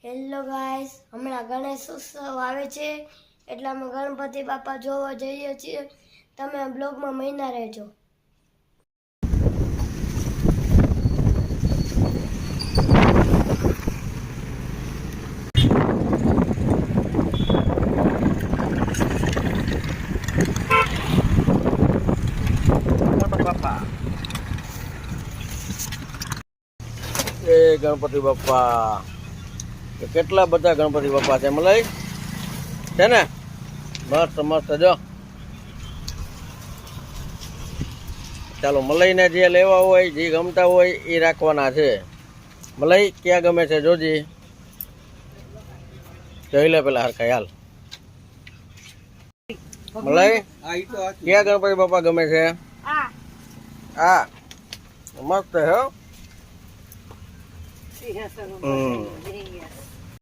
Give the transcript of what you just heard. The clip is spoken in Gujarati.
હેલો ગાઈસ, હમણાં ગણેશ ઉત્સવ આવે છે એટલે અમે ગણપતિ બાપા જોવા જઈએ છીએ. તમે બ્લોગમાં મહિના રહેજો. ગણપતિ બાપા કેટલા બધા ગણપતિ બાપા છે મલાઈ છે ને મસ્ત મસ્ત જો ચાલો મલાઈને જે લેવા હોય જે ગમતા હોય એ રાખવાના છે. મલાઈ ક્યાં ગમે છે જોજી જોઈ લે પેલા હરખા હાલ. મલાઈ ક્યાં ગણપતિ બાપા ગમે છે? આ મસ્ત હે.